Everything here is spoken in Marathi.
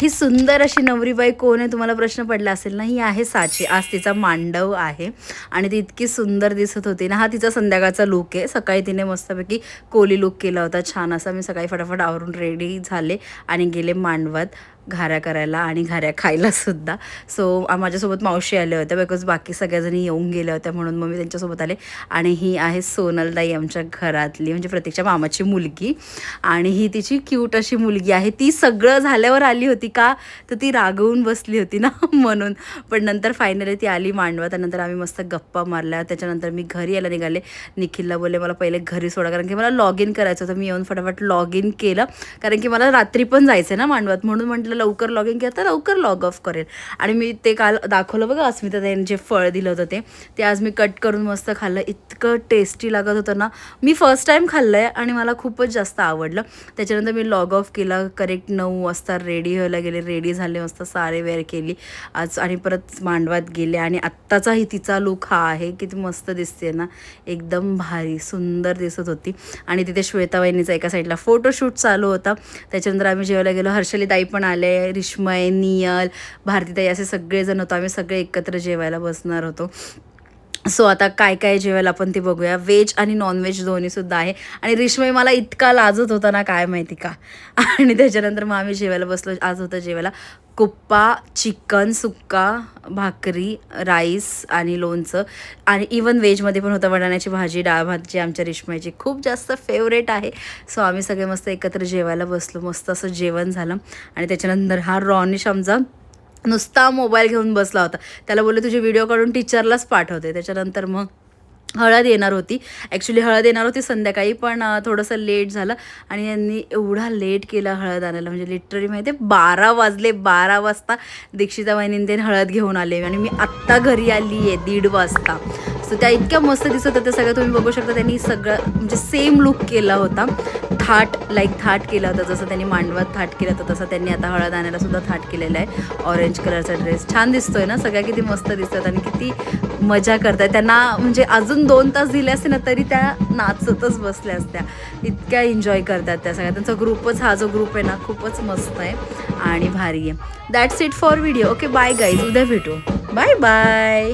ही सुंदर अशी नवरीबाई कोण आहे तुम्हाला प्रश्न पडला असेल ना. ही आहे साची. आज तिचा मांडव आहे आणि ती इतकी सुंदर दिसत होती ना. हा तिचा संध्याकाळचा लूक आहे. सकाळी तिने मस्तपैकी कोली लूक केला होता छान असा. मी सकाळी फटाफट आवरून रेडी झाले आणि गेले मांडवात घाऱ्या करायला आणि घाऱ्या खायला सुद्धा. सो माझ्यासोबत मावशी आल्या होत्या बिकॉज बाकी सगळ्याजणी येऊन गेल्या होत्या म्हणून मग मी त्यांच्यासोबत आले. आणि ही आहे सोनलताई आमच्या घरातली म्हणजे प्रतीकच्या मामाची मुलगी आणि ही तिची क्यूट अशी मुलगी आहे. ती सगळं झाल्यावर आली होती का तर ती रागवून बसली होती ना म्हणून. पण नंतर फायनली ती आली मांडवात. त्यानंतर आम्ही मस्त गप्पा मारल्या. त्याच्यानंतर मी घरी यायला निघाले. निखिलला बोलले मला पहिले घरी सोडा कारण की मला लॉग इन करायचं होतं. मी येऊन फटाफट लॉग इन केलं कारण की मला रात्री पण जायचं आहे ना मांडवात म्हणून म्हटलं लवकर लॉग इन केलं तर लवकर लॉग ऑफ करेल. आणि मी ते काल दाखवलं बघा अस्मिता त्यांनी जे फळ दिलं होतं ते आज मी कट करून मस्त खाल्लं. इतकं टेस्टी लागत होतं ना. मी फर्स्ट टाईम खाल्लं आहे आणि मला खूपच जास्त आवडलं. त्याच्यानंतर मी लॉग ऑफ केला. करेक्ट 9 वाजता रेडी व्हायला गेले. रेडी झाले मस्त सारे वेअर केली आज आणि परत मांडवात गेले. आणि आत्ताचाही तिचा लुक हा आहे. किती मस्त दिसते ना. एकदम भारी सुंदर दिसत होती. आणि तिथे श्वेताबाईंनीचा एका साईडला फोटोशूट चालू होता. त्याच्यानंतर आम्ही जेवायला गेलो. हर्षलीताई पण आले. रिश्मय, नियल, भारतीताई असे सगळेजण होतो. आम्ही सगळे एकत्र जेवायला बसणार होतो. सो आता काय काय जेवायला आपण ते बघूया. व्हेज आणि नॉनव्हेज दोन्हीसुद्धा आहे. आणि रिश्मय मला इतका लाजत होता ना काय माहिती का. आणि त्याच्यानंतर मग आम्ही जेवायला बसलो. आज होतं जेवायला कुप्पा, चिकन सुक्का, भाकरी, राईस आणि लोणचं. आणि इवन व्हेजमध्ये पण होतं वटाण्याची भाजी, डाळ भात जी आमच्या रिश्मयची खूप जास्त फेवरेट आहे. सो आम्ही सगळे मस्त एकत्र जेवायला बसलो. मस्त असं जेवण झालं. आणि त्याच्यानंतर हा रॉनिश आमचा नुसता मोबाईल घेऊन बसला होता. त्याला बोलले तुझे व्हिडिओ काढून टीचरलाच पाठवते. त्याच्यानंतर मग हळद येणार होती. ॲक्च्युली हळद येणार होती संध्याकाळी पण थोडंसं लेट झालं. आणि यांनी एवढा लेट केला हळद आणायला म्हणजे लिटरली माहिती आहे 12 वाजले. 12 वाजता दीक्षिता वहिनीने ते हळद घेऊन आले आणि मी आत्ता घरी आली आहे 1:30 वाजता. सो त्या इतक्या मस्त दिसत होत्या सगळं. तुम्ही बघू शकता त्यांनी सगळं म्हणजे सेम लुक केला होता. थाट केला होता जसं त्यांनी मांडवात थाट केला होता तसं त्यांनी आता हळद आणायला सुद्धा थाट केलेला आहे. ऑरेंज कलरचा ड्रेस छान दिसतोय ना. सगळ्या किती मस्त दिसतात आणि किती मजा करतात. त्यांना म्हणजे अजून 2 तास दिले असते ना तरी त्या नाचतच बसल्या असत्या. इतक्या एन्जॉय करतात त्या सगळ्या. त्यांचा ग्रुपच हा जो ग्रुप आहे ना खूपच मस्त आहे आणि भारी आहे. That's it for video. Okay bye guys. उद्या भेटू. Bye bye.